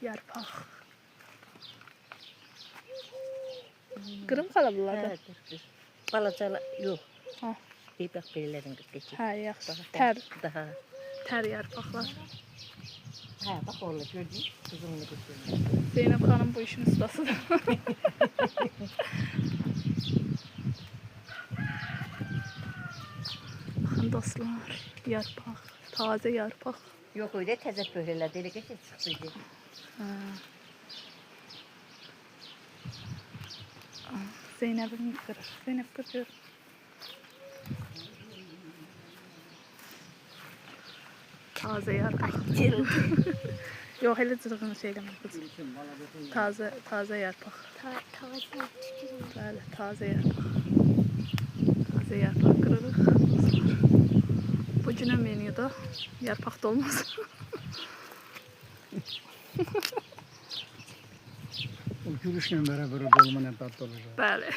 yarpaq. Qırım qala bunlar da. Balacalar yox. Ha. Bir bax belələrin qırqıcı. Hə, yaxşı. Tər, Daha. tər yarpaqlar. Hə, bax orada gördün, qızımını götürmüş. Zeynep xanım bu işin ustasıdır. Baxın dostlar, yarpaq, taze yarpaq. Yox, öyle təzə böhrelər, elə qəşəng çıxdı. Hə. Zeynep'in qırır. Zeynep qırır. Taze yarpaq. Yox, elə cırğın şey eləmir qızım. Taze yarpaq. Bəli, taze yarpaq. Taze yarpaq qırırıq. Bu günə menyuda yarpaq da olmaz. O gülüşlə bərabər o dolma nə dadlı olacaq. Bəli.